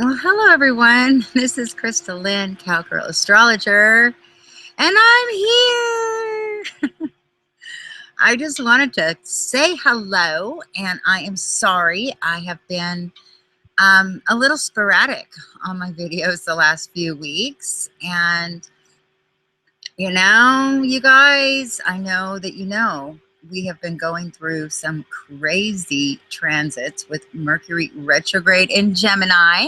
Well, hello everyone. This is Chrystal Lynn, CowgirlAstrologer, and I'm here. I just wanted to say hello, and I am sorry I have been a little sporadic on my videos the last few weeks. And, you guys, I know that we have been going through some crazy transits with Mercury retrograde in Gemini.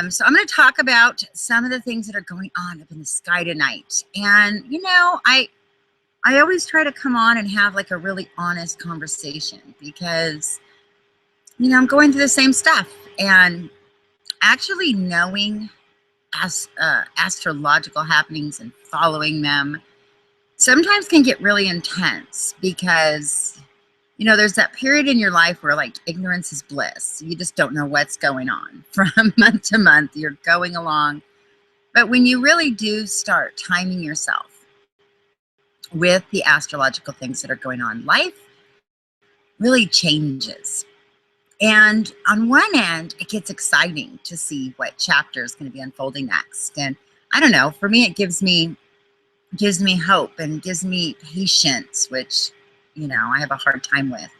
So I'm going to talk about some of the things that are going on up in the sky tonight. And, I always try to come on and have like a really honest conversation because, I'm going through the same stuff. And actually knowing astrological happenings and following them sometimes can get really intense because, there's that period in your life where like ignorance is bliss. You just don't know what's going on from month to month. You're going along. But when you really do start timing yourself with the astrological things that are going on, life really changes. And on one end, it gets exciting to see what chapter is going to be unfolding next. And I don't know, for me, it gives me hope and gives me patience, which, I have a hard time with.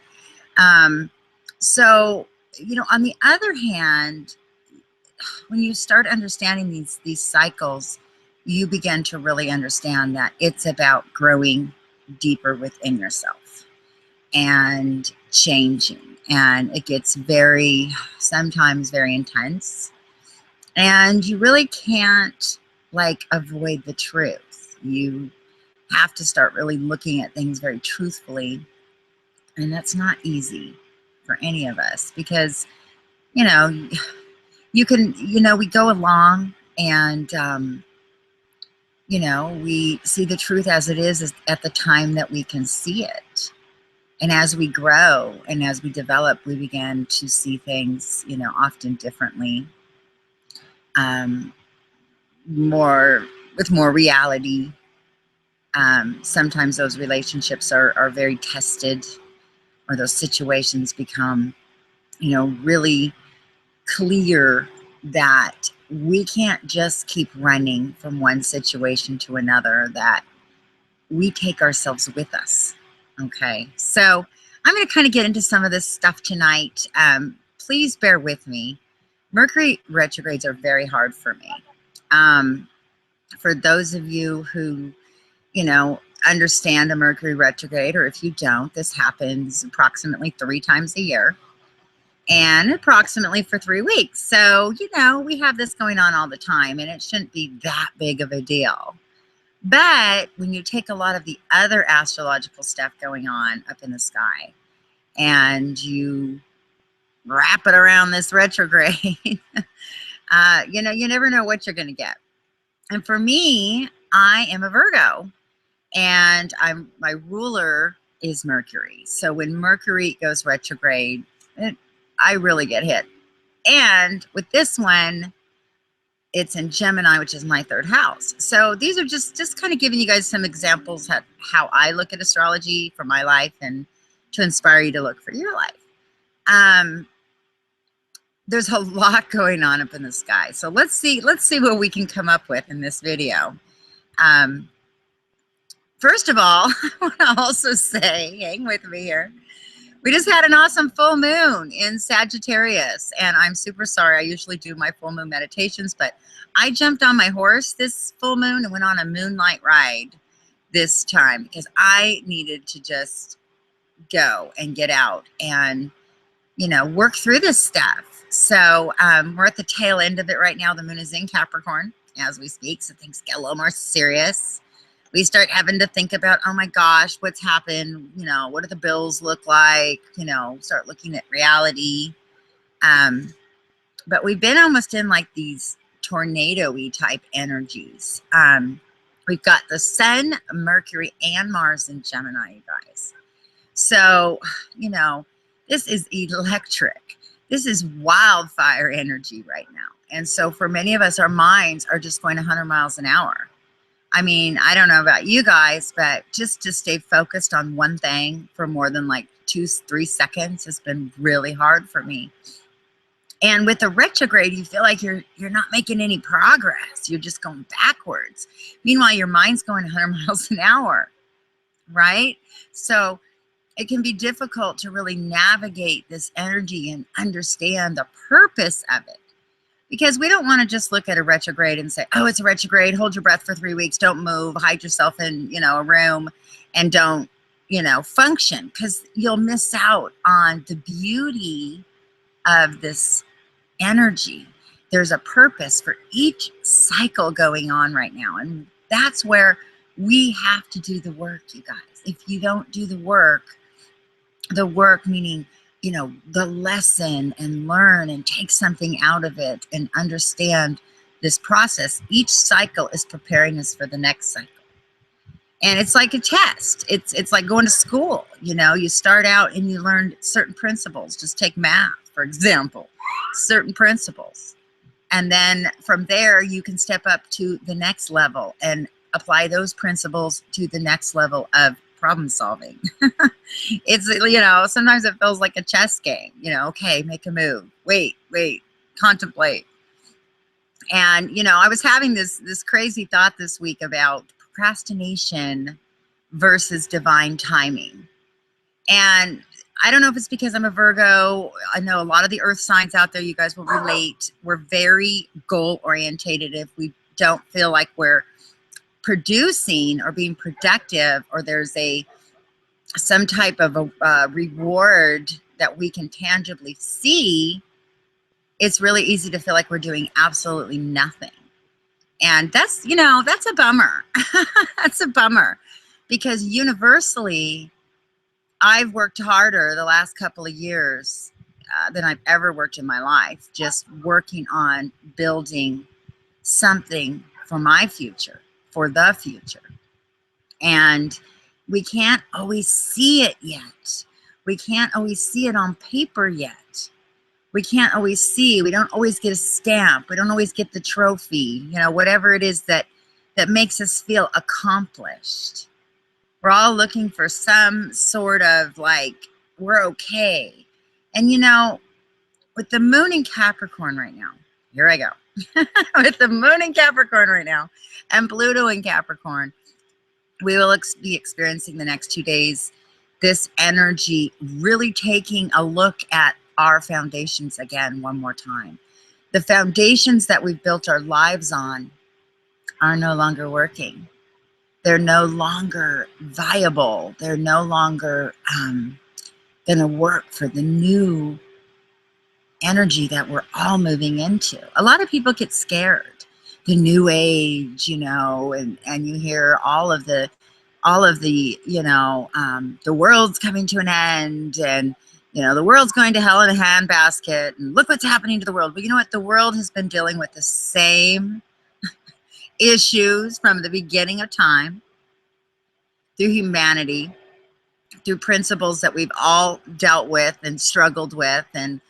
So, on the other hand, when you start understanding these cycles, you begin to really understand that it's about growing deeper within yourself and changing. And it gets sometimes very intense. And you really can't avoid the truth. You have to start really looking at things very truthfully. And that's not easy for any of us because, we go along and, we see the truth as it is at the time that we can see it. And as we grow and as we develop, we begin to see things, often differently, with more reality. Sometimes those relationships are very tested, or those situations become, really clear that we can't just keep running from one situation to another, that we take ourselves with us. Okay, so I'm going to kind of get into some of this stuff tonight. Please bear with me. Mercury retrogrades are very hard for me. For those of you who, understand a Mercury retrograde, or if you don't, this happens approximately 3 times a year and approximately for 3 weeks. So, we have this going on all the time and it shouldn't be that big of a deal. But when you take a lot of the other astrological stuff going on up in the sky and you wrap it around this retrograde, you never know what you're going to get. And for me, I am a Virgo. And my ruler is Mercury. So when Mercury goes retrograde, I really get hit. And with this one, it's in Gemini, which is my 3rd house. So these are just kind of giving you guys some examples of how I look at astrology for my life and to inspire you to look for your life. There's a lot going on up in the sky. So let's see what we can come up with in this video. First of all, I want to also say, hang with me here, we just had an awesome full moon in Sagittarius, and I'm super sorry. I usually do my full moon meditations, but I jumped on my horse this full moon and went on a moonlight ride this time because I needed to just go and get out and, work through this stuff. So we're at the tail end of it right now. The moon is in Capricorn as we speak, so things get a little more serious. We start having to think about, oh my gosh, what's happened? What do the bills look like? Start looking at reality. But we've been almost in like these tornado-y type energies. We've got the Sun, Mercury, and Mars in Gemini, you guys. So, this is electric. This is wildfire energy right now. And so for many of us, our minds are just going 100 miles an hour. I mean, I don't know about you guys, but just to stay focused on one thing for more than like 2-3 seconds has been really hard for me. And with the retrograde, you feel like you're not making any progress. You're just going backwards. Meanwhile, your mind's going 100 miles an hour, right? So it can be difficult to really navigate this energy and understand the purpose of it. Because we don't want to just look at a retrograde and say, oh, it's a retrograde, hold your breath for 3 weeks, don't move, hide yourself in, a room and don't, function, because you'll miss out on the beauty of this energy. There's a purpose for each cycle going on right now. And that's where we have to do the work, you guys. If you don't do the work meaning, the lesson, and learn and take something out of it and understand this process, each cycle is preparing us for the next cycle. And it's like a test. It's like going to school. You start out and you learn certain principles. Just take math, for example, certain principles. And then from there, you can step up to the next level and apply those principles to the next level of problem solving. It's, sometimes it feels like a chess game, okay, make a move, wait, contemplate. And, I was having this crazy thought this week about procrastination versus divine timing. And I don't know if it's because I'm a Virgo. I know a lot of the earth signs out there, you guys will relate. We're very goal orientated. If we don't feel like we're producing or being productive, or there's some type of a reward that we can tangibly see, it's really easy to feel like we're doing absolutely nothing. And that's a bummer. That's a bummer, because universally I've worked harder the last couple of years than I've ever worked in my life, just working on building something for my future, for the future. And we can't always see it yet. We can't always see it on paper yet. We can't always see, we don't always get a stamp. We don't always get the trophy, whatever it is that makes us feel accomplished. We're all looking for some sort of like, we're okay. And with the moon in Capricorn right now, here I go. With the moon in Capricorn right now and Pluto in Capricorn, we will be experiencing the next 2 days this energy really taking a look at our foundations again one more time. The foundations that we've built our lives on are no longer working. They're no longer viable. They're no longer going to work for the new energy that we're all moving into. A lot of people get scared. The new age, and you hear all of the, the world's coming to an end, and, the world's going to hell in a handbasket, and look what's happening to the world. But you know what? The world has been dealing with the same issues from the beginning of time, through humanity, through principles that we've all dealt with and struggled with, and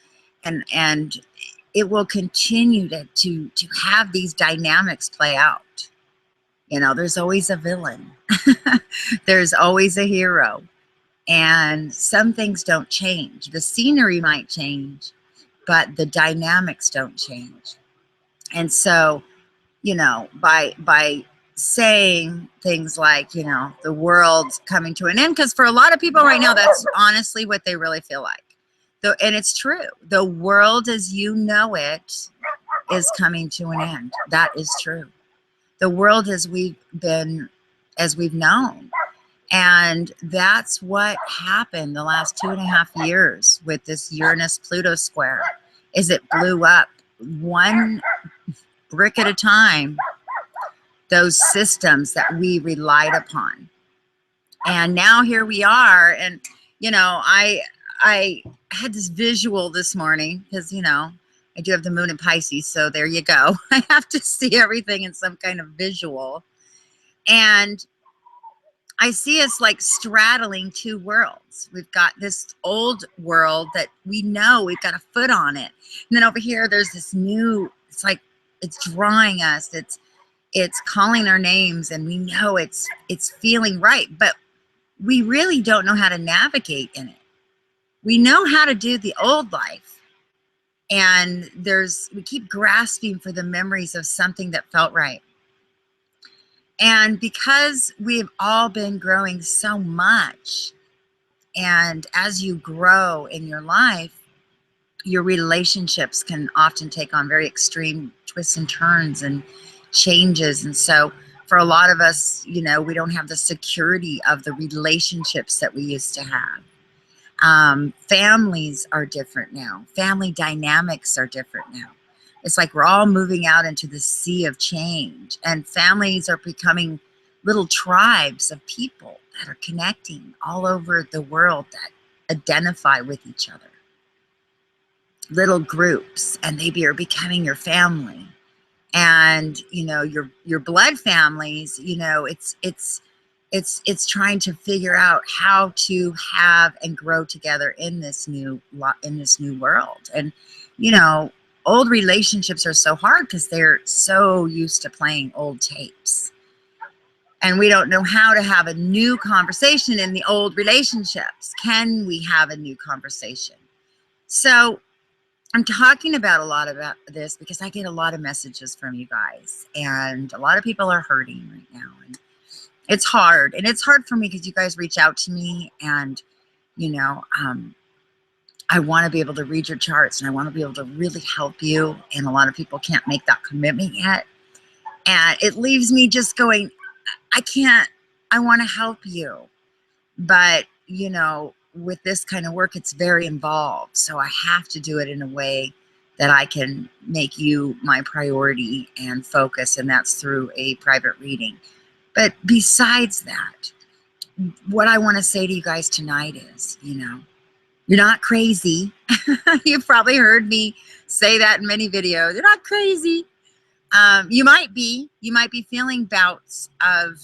it will continue to have these dynamics play out. There's always a villain. There's always a hero. And some things don't change. The scenery might change, but the dynamics don't change. And so, by saying things like, the world's coming to an end, because for a lot of people right now, that's honestly what they really feel like. And it's true. The world as you know it is coming to an end. That is true. The world as we've known. And that's what happened the last 2.5 years with this Uranus-Pluto square, is it blew up one brick at a time, those systems that we relied upon. And now here we are. And, I had this visual this morning because, I do have the moon in Pisces. So there you go. I have to see everything in some kind of visual. And I see us like straddling two worlds. We've got this old world that we know we've got a foot on it. And then over here, there's this new, it's like, it's drawing us. It's calling our names, and we know it's feeling right, but we really don't know how to navigate in it. We know how to do the old life, And we keep grasping for the memories of something that felt right. And because we've all been growing so much, and as you grow in your life, your relationships can often take on very extreme twists and turns and changes. And so for a lot of us, we don't have the security of the relationships that we used to have. Families are different now. Family dynamics are different now. It's like we're all moving out into the sea of change, and families are becoming little tribes of people that are connecting all over the world that identify with each other. Little groups, and maybe are becoming your family. And your blood families, it's trying to figure out how to have and grow together in this new world. And old relationships are so hard because they're so used to playing old tapes, and we don't know how to have a new conversation in the old relationships. Can we have a new conversation? So I'm talking about a lot about this because I get a lot of messages from you guys, and a lot of people are hurting right now, and it's hard. And it's hard for me because you guys reach out to me, and I want to be able to read your charts, and I want to be able to really help you, and a lot of people can't make that commitment yet, and it leaves me just going, I want to help you, but with this kind of work, it's very involved. So I have to do it in a way that I can make you my priority and focus, and that's through a private reading. But besides that, what I want to say to you guys tonight is, you're not crazy. You've probably heard me say that in many videos. You're not crazy. You might be feeling bouts of,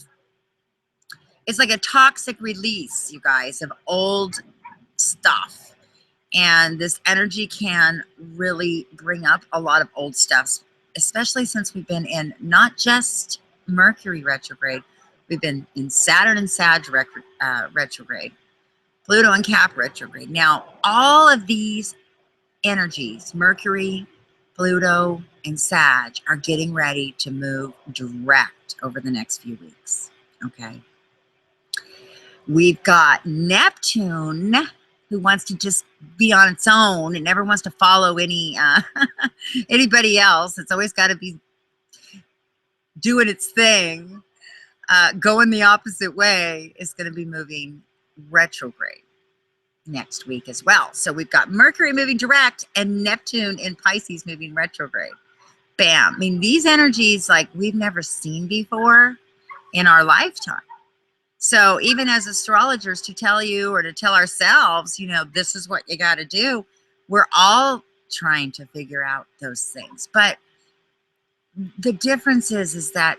it's like a toxic release, you guys, of old stuff. And this energy can really bring up a lot of old stuff, especially since we've been in not just Mercury retrograde, we've been in Saturn and Sag retrograde, Pluto and Cap retrograde. Now, all of these energies, Mercury, Pluto, and Sag, are getting ready to move direct over the next few weeks, okay? We've got Neptune, who wants to just be on its own and never wants to follow anybody else. It's always got to be doing its thing, going the opposite way, is going to be moving retrograde next week as well. So we've got Mercury moving direct and Neptune in Pisces moving retrograde. Bam. I mean, these energies like we've never seen before in our lifetime. So even as astrologers, to tell you or to tell ourselves, this is what you got to do, we're all trying to figure out those things. But the difference is that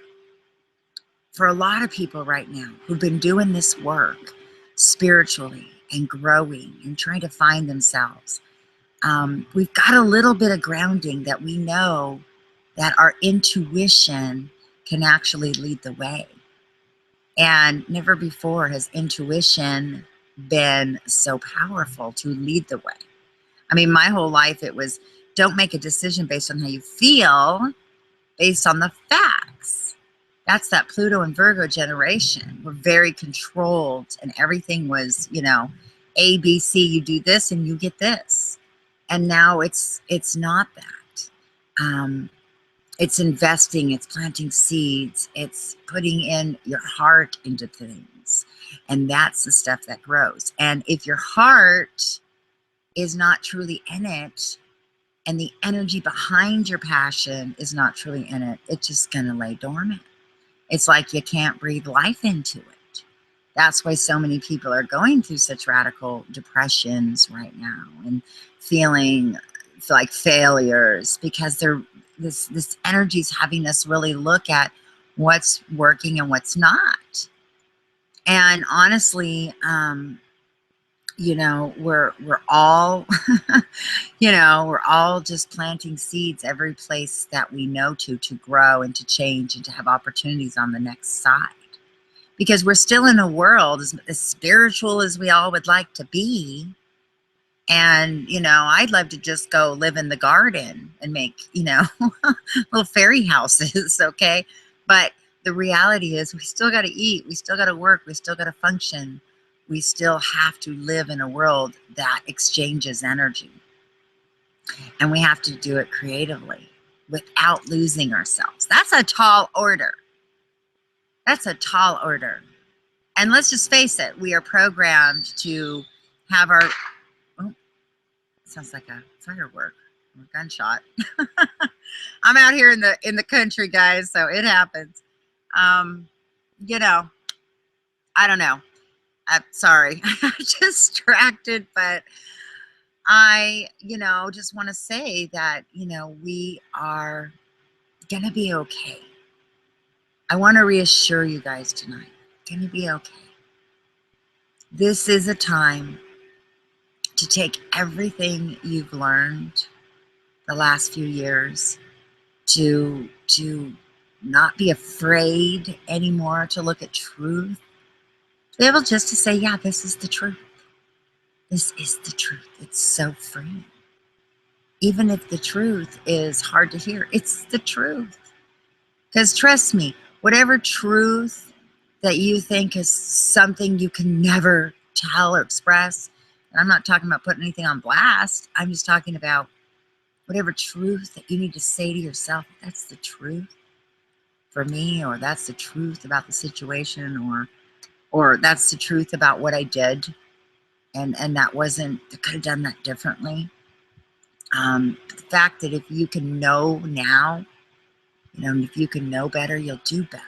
for a lot of people right now who've been doing this work spiritually and growing and trying to find themselves, we've got a little bit of grounding that we know that our intuition can actually lead the way. And never before has intuition been so powerful to lead the way. I mean, my whole life it was, don't make a decision based on how you feel, based on the facts. That's that Pluto and Virgo generation. We're very controlled, and everything was, A, B, C, you do this and you get this. And now it's not that. It's investing, it's planting seeds, it's putting in your heart into things. And that's the stuff that grows. And if your heart is not truly in it, and the energy behind your passion is not truly in it, it's just going to lay dormant. It's like you can't breathe life into it. That's why so many people are going through such radical depressions right now and feeling like failures, because this energy is having us really look at what's working and what's not. And honestly, we're all, we're all just planting seeds every place that we know to grow and to change and to have opportunities on the next side. Because we're still in a world, as spiritual as we all would like to be, And, you know, I'd love to just go live in the garden and make, you know, little fairy houses, okay? But the reality is we still got to eat, we still got to work, we still got to function. We still have to live in a world that exchanges energy. And we have to do it creatively without losing ourselves. That's a tall order. That's a tall order. And let's just face it, we are programmed to have our, oh, sounds like a firework or a gunshot. I'm out here in the country, guys, so it happens. You know, I don't know. I'm sorry, I'm distracted, but I, you know, just want to say that, you know, we are gonna be okay. I want to reassure you guys tonight, gonna be okay. This is a time to take everything you've learned the last few years, to not be afraid anymore to look at truth, to be able just to say, yeah, this is the truth. This is the truth. It's so freeing. Even if the truth is hard to hear, it's the truth. Because trust me, whatever truth that you think is something you can never tell or express, and I'm not talking about putting anything on blast, I'm just talking about whatever truth that you need to say to yourself, that's the truth for me, or that's the truth about the situation, or that's the truth about what I did, and that wasn't, I could have done that differently. The fact that if you can know now, you know, if you can know better, you'll do better.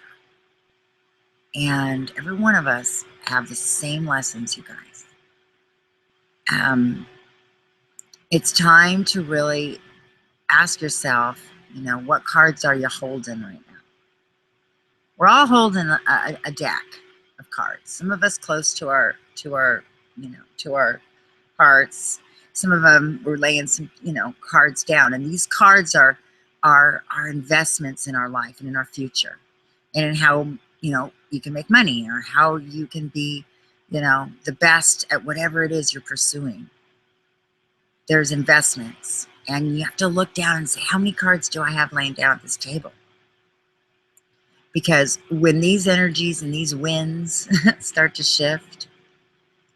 And every one of us have the same lessons, you guys. It's time to really ask yourself, you know, what cards are you holding right now? We're all holding a deck of cards. Some of us close to our, you know, to our hearts. Some of them we're laying some, you know, cards down. And these cards are our investments in our life and in our future, and in how, you know, you can make money, or how you can be, you know, the best at whatever it is you're pursuing. There's investments, and you have to look down and say, how many cards do I have laying down at this table? Because when these energies and these winds start to shift,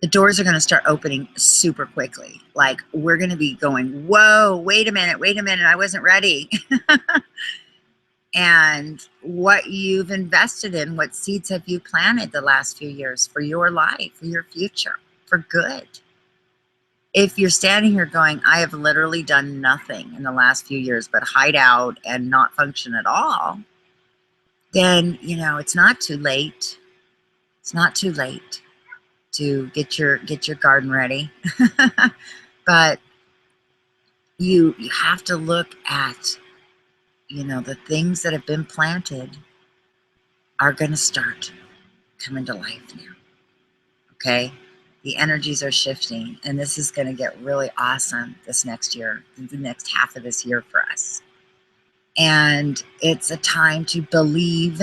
the doors are going to start opening super quickly. Like, we're going to be going, whoa, wait a minute, I wasn't ready. And what you've invested in, what seeds have you planted the last few years for your life, for your future, for good? If you're standing here going, I have literally done nothing in the last few years but hide out and not function at all, then, you know, it's not too late. It's not too late to get your garden ready. But you have to look at, you know, the things that have been planted are going to start coming to life now. Okay? The energies are shifting, and this is going to get really awesome this next year, the next half of this year for us. And it's a time to believe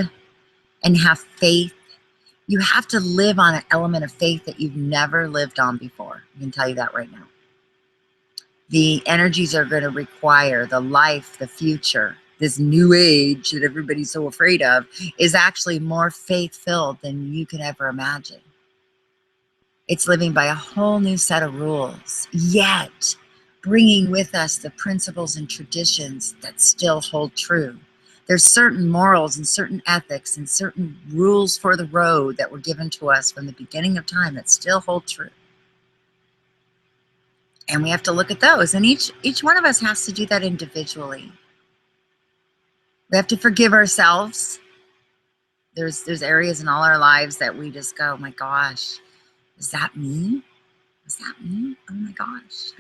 and have faith. You have to live on an element of faith that you've never lived on before. I can tell you that right now. The energies are going to require the life, the future, this new age that everybody's so afraid of, is actually more faith-filled than you could ever imagine. It's living by a whole new set of rules, yet bringing with us the principles and traditions that still hold true. There's certain morals and certain ethics and certain rules for the road that were given to us from the beginning of time that still hold true. And we have to look at those, and each one of us has to do that individually. We have to forgive ourselves. There's areas in all our lives that we just go, oh my gosh, is that me? Is that me? Oh my gosh.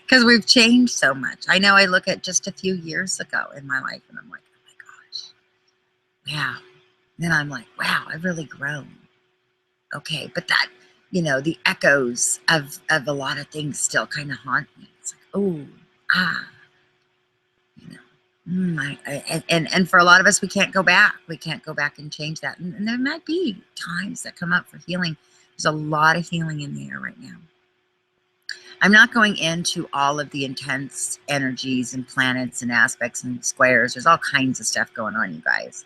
Because we've changed so much. I know I look at just a few years ago in my life and I'm like, oh my gosh. Yeah. Then I'm like, wow, I've really grown. Okay. But that, you know, the echoes of a lot of things still kind of haunt me. It's like, oh, you know, and for a lot of us, we can't go back. We can't go back and change that. And there might be times that come up for healing. There's a lot of healing in the air right now. I'm not going into all of the intense energies and planets and aspects and squares. There's all kinds of stuff going on, you guys.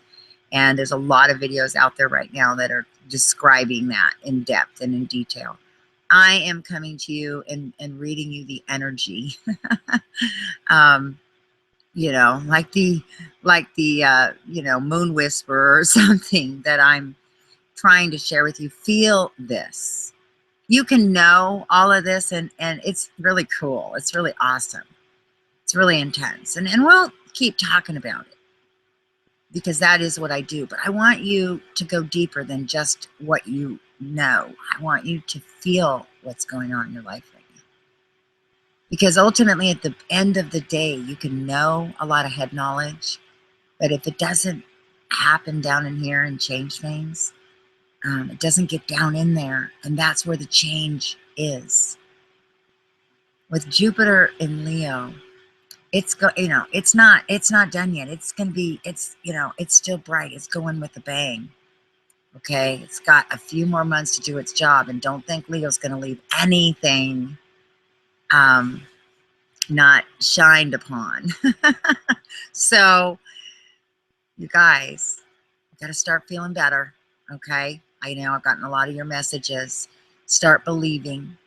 And there's a lot of videos out there right now that are describing that in depth and in detail. I am coming to you and reading you the energy. You know, like the you know, moon whisperer or something that I'm trying to share with you. Feel this. You can know all of this, and it's really cool. It's really awesome. It's really intense. And we'll keep talking about it because that is what I do. But I want you to go deeper than just what you know. I want you to feel what's going on in your life right now. Because ultimately, at the end of the day, you can know a lot of head knowledge, but if it doesn't happen down in here and change things, it doesn't get down in there, and that's where the change is. With Jupiter in Leo, it's not done yet. It's gonna be, it's still bright. It's going with a bang. Okay, it's got a few more months to do its job, and don't think Leo's gonna leave anything not shined upon. So, you guys, got to start feeling better. Okay, I know I've gotten a lot of your messages. Start believing.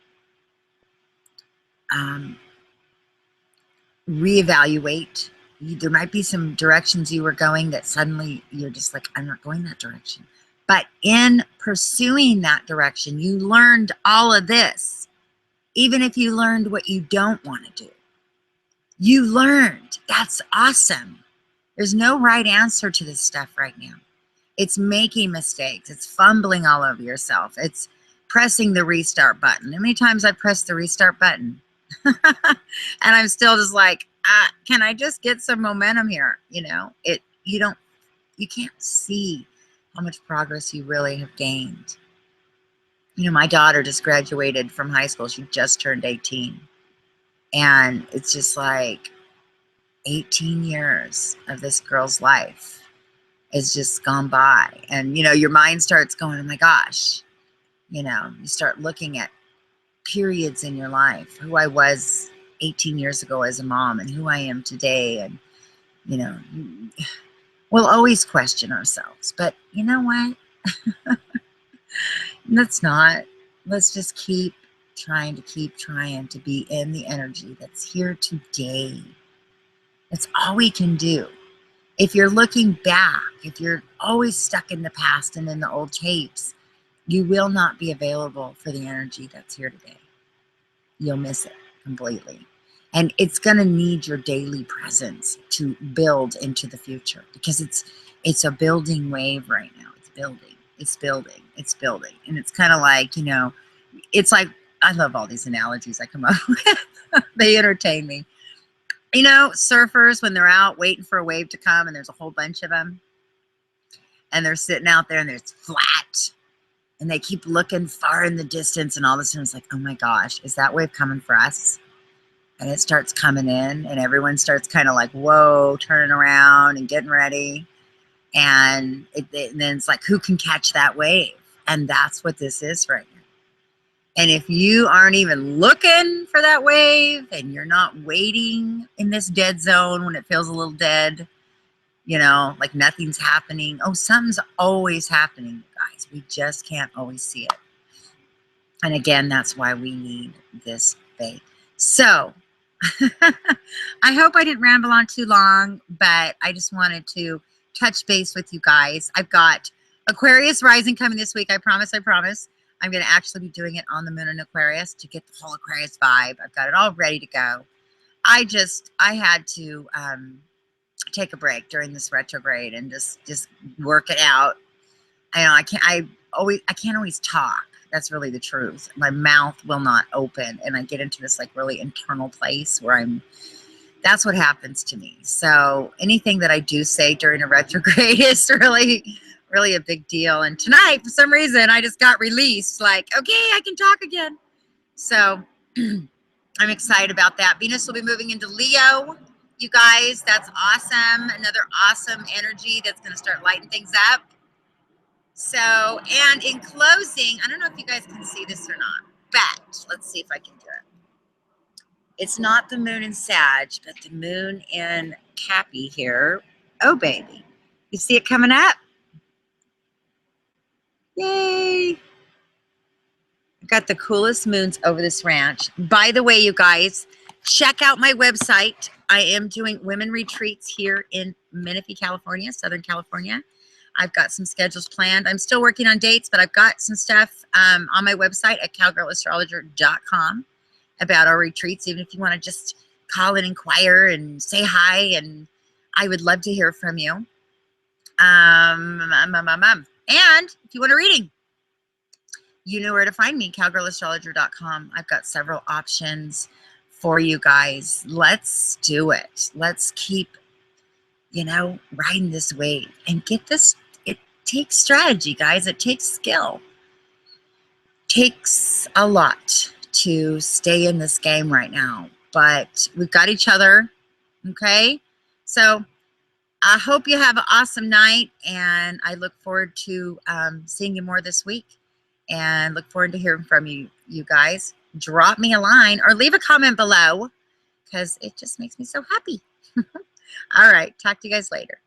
Reevaluate. There might be some directions you were going that suddenly you're just like, I'm not going that direction. But in pursuing that direction, you learned all of this. Even if you learned what you don't want to do, you learned. That's awesome. There's no right answer to this stuff right now. It's making mistakes. It's fumbling all over yourself. It's pressing the restart button. How many times I pressed the restart button? And I'm still just like, can I just get some momentum here? You know, you can't see how much progress you really have gained. You know, my daughter just graduated from high school. She just turned 18. And it's just like 18 years of this girl's life has just gone by. And, you know, your mind starts going, oh my gosh, you know, you start looking at periods in your life, who I was 18 years ago as a mom and who I am today. And, you know, we'll always question ourselves, but you know what? Let's just keep trying to be in the energy that's here today. That's all we can do. If you're looking back, if you're always stuck in the past and in the old tapes, you will not be available for the energy that's here today. You'll miss it completely. And it's going to need your daily presence to build into the future, because it's a building wave right now. It's building. And it's kind of like, you know, it's like, I love all these analogies I come up with. They entertain me. You know, surfers, when they're out waiting for a wave to come and there's a whole bunch of them and they're sitting out there and it's flat and they keep looking far in the distance, and all of a sudden it's like, oh my gosh, is that wave coming for us? And it starts coming in and everyone starts kind of like, whoa, turning around and getting ready. And then it's like, who can catch that wave? And that's what this is right now. And if you aren't even looking for that wave and you're not waiting in this dead zone when it feels a little dead, you know, like nothing's happening. Oh, something's always happening, guys. We just can't always see it. And again, that's why we need this faith. So I hope I didn't ramble on too long, but I just wanted to touch base with you guys. I've got Aquarius rising coming this week. I promise. I'm going to actually be doing it on the moon in Aquarius to get the whole Aquarius vibe. I've got it all ready to go. I had to take a break during this retrograde and just work it out. I can't always talk. That's really the truth. My mouth will not open, and I get into this like really internal place where that's what happens to me. So anything that I do say during a retrograde is really a big deal. And tonight, for some reason, I just got released. Like, okay, I can talk again. So I'm excited about that. Venus will be moving into Leo. You guys, that's awesome. Another awesome energy that's going to start lighting things up. So, and in closing, I don't know if you guys can see this or not, but let's see if I can do it. It's not the moon in Sag, but the moon in Cappy here. Oh, baby. You see it coming up? Yay. I've got the coolest moons over this ranch. By the way, you guys, check out my website. I am doing women retreats here in Menifee, California, Southern California. I've got some schedules planned. I'm still working on dates, but I've got some stuff on my website at CowgirlAstrologer.com about our retreats, even if you want to just call and inquire and say hi, and I would love to hear from you. And if you want a reading, you know where to find me, CowgirlAstrologer.com. I've got several options for you guys. Let's do it. Let's keep, riding this wave and get this. It takes strategy, guys. It takes skill. Takes a lot to stay in this game right now, but we've got each other. Okay. So I hope you have an awesome night, and I look forward to seeing you more this week, and look forward to hearing from you guys. Drop me a line or leave a comment below, because it just makes me so happy. All right. Talk to you guys later.